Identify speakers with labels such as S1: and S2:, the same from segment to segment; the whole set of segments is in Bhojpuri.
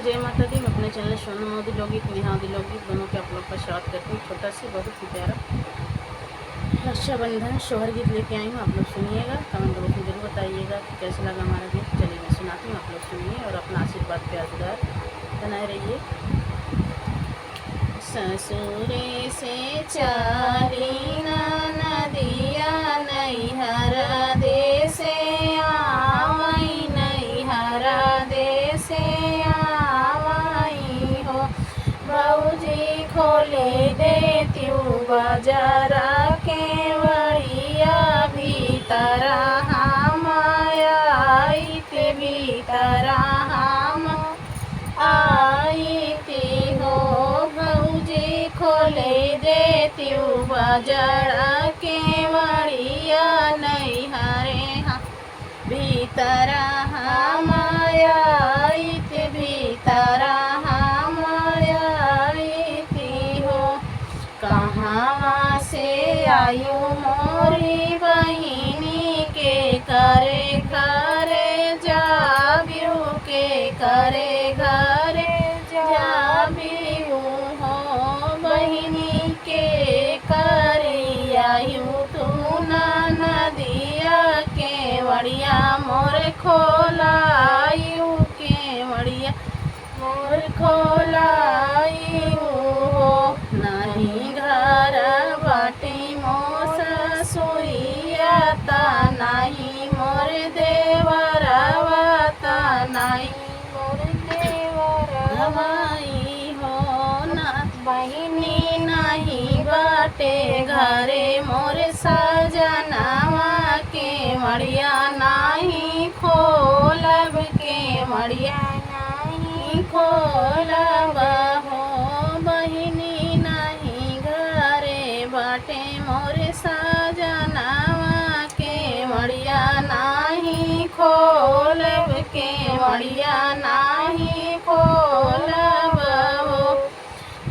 S1: जय माता दी। मैं अपने चैनल सोनू मोदी लोकगीत नेहा लोकगीत दोनों के आप लोग का स्वागत करती हूँ। छोटा सी बहुत ही प्यारा रक्षाबंधन शोहर गीत लेके आई हूँ। आप लोग सुनिएगा, कमेंट बॉक्स में जरूर बताइएगा कि कैसा लगा हमारा गीत। चलिए मैं सुनाती हूँ, आप लोग सुनिए और अपना आशीर्वाद प्यारदार बनाए रहिए। ससुरे से चारी नदिया नैहर देसे आवई, नैहर देसे आवई हो। बऊजी खोले देती बाजार के वड़िया, भीतर हम आई ते भीतर हम आई ते हो। बऊजी खोले देती बाजार के वड़िया, नैहरे हम भीतर हम आई ते भीतर हम आई ते हो। कहाँ से आयु मोरी बहिनी के करे घरे जाबियू, के करे घरे जाबियू हो। बहिनी के करे आयु तू नदिया के वड़िया, मोर खोलायू के वड़िया मोर खोलायू हो। नहीं घर बाटी मोस सुइया ता, नहीं मोर देवरवा ता, नहीं मोर देवरवाई हो। ना बहिनी नहीं बाटे घरे मोर सजनवा के मड़िया, नहीं खोलब के मड़िया नहीं खोलब हो। बहिनी नहीं घरे बाटे मोर सजनवा के मड़िया, नहीं खोलब के मड़िया नहीं खोलब हो।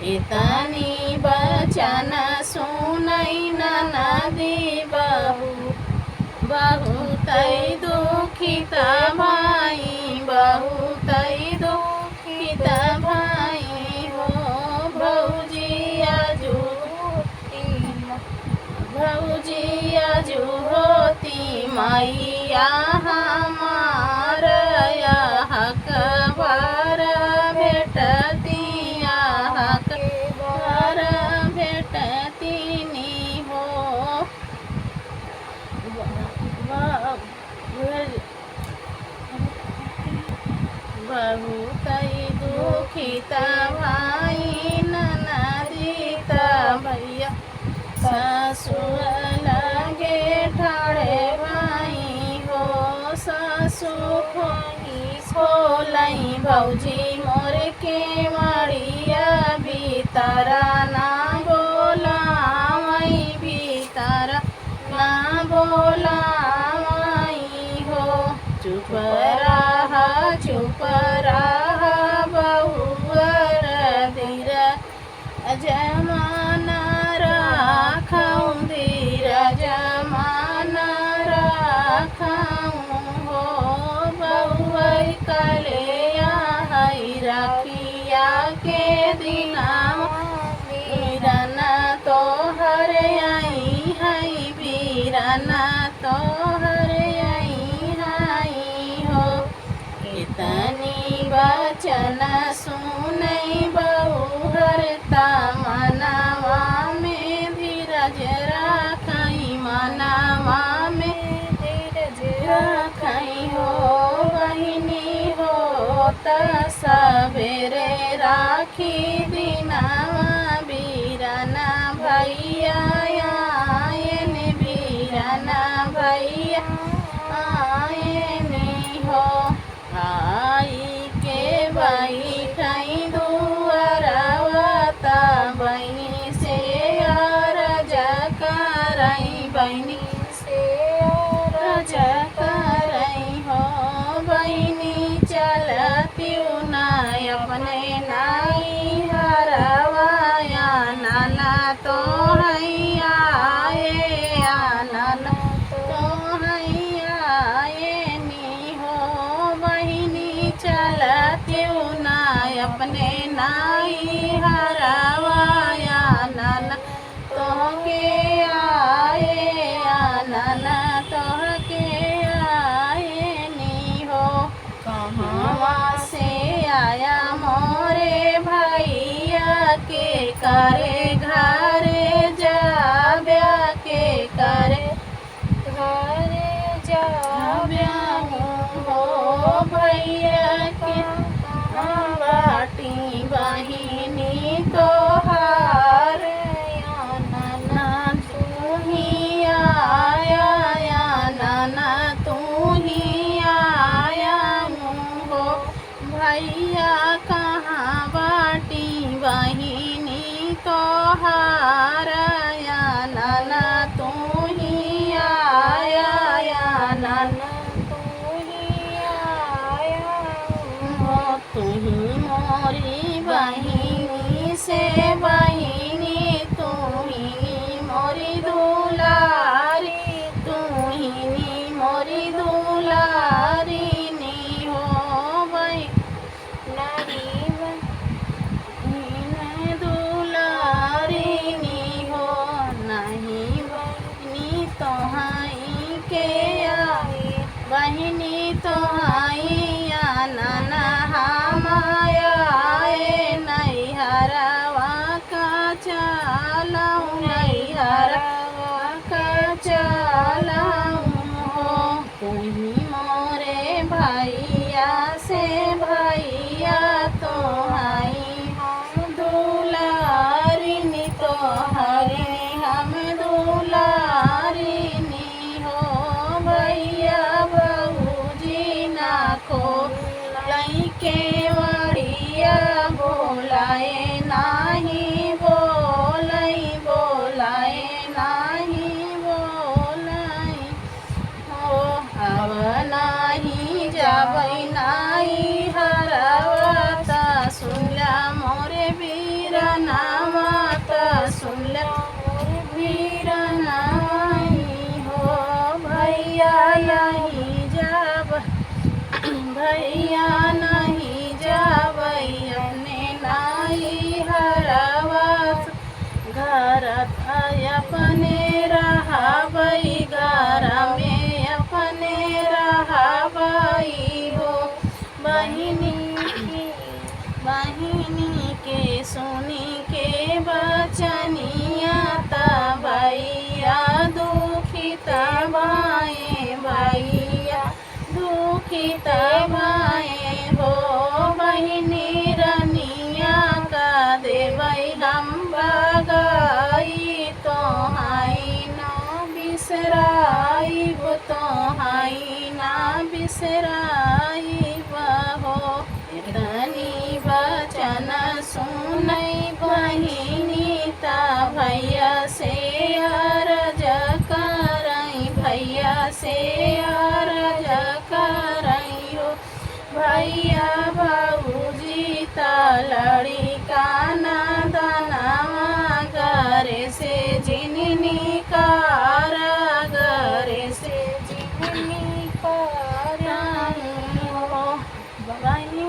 S1: इतनी बचन सुनई ननदी बहू, बहुत दुखित भाई, बहुत दुखित भाई हो। भौजी होती मैया हमार, हकबार भेटती हकबार भेटती नी हो। बहुत दुखित भाई ननदित भैया, ससुर लगे ठाड़े भाई हो। ससु खोलई भौजी मोर के मड़िया, भीतर ना बोलावई, भीतर ना बोलावई हो। चुप रहा बहुवर धीर जमाना राखाऊं, धीर जमाना राखाऊं हो। बहुवई कले आई राखिया के दिना, वीरना तो हर आई है, वीरना तो हर आई है हो। कितनी वचन सुनई बहुहर ता, मनवा में धीरज राखई, मनवा में धीरज राखई हो। बहिनी हो ता सवेरे राखी दिनवा, बीरना भैया आयन, बीरना भैया आयन हो। आई के बैठई दुअरवा ता, बहिनी से अरज करई, बहिनी से अरज करई हो। बहिनी चलती ना अपने नाई हरवाया, नाना तो हैया नाना तो हैया नी हो। बहिनी चलती ना के करे घरे जाब्या के करे
S2: घरे जाब्या
S1: हो भैया के बाटी बहिनी तोहार
S2: नाना
S1: तू ही आया नाना तू ही आया हो भैया कहाँ बाटी बहिनी तोहार नाना तू ही आया नाना
S2: तू ही आया
S1: हो तू ही मोरी बहिनी से बहिनी तू ही मोरी दुलारी तू ही मोरी दुलारी नी हो भाई
S2: नहीं
S1: नी दुलारी नी हो नहीं बहिनी तोहाई के आई बहिनी तोहाई नाना हम आए नैहरवा का चलाऊँ नैहरवा का चलाऊँ हो तू ही मोरे भैया से भैया तोहाई हम दुलारिनी तोहरे हम दुलारिनी हो भैया बहूजी ना को लइके वड़िया बोलाए नाही बोलाए नाही बोलाई हो अब नाही जाबै नाही हरवता सुनला मोरे वीर नामाता सुनला मोरे वीर नाई हो भैया नहीं जाब भैया नहीं जाबै अपने नाई हरवत घर अपने रहबै घर में अपने रहबै हो बहिनी के सुनी के बचनिया भैया दुखित भाए भैया दुखित भाए हो बहिनी रनिया का देबै हम बगाई तोहाई ना बिसराइब तोहाई ना बिसराइब हो तनी बचन सुनै बहिनी ता भैया से अरज करई भैया से अरज करई हो भैया भौजी ता लड़िका ना दनवा घरे से जिननी कार घरे से जिननी कार हो बहिनी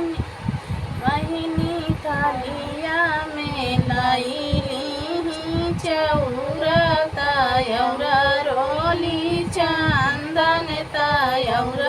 S1: कालिया में लैली चौर तयौर रोली चंदन तयौर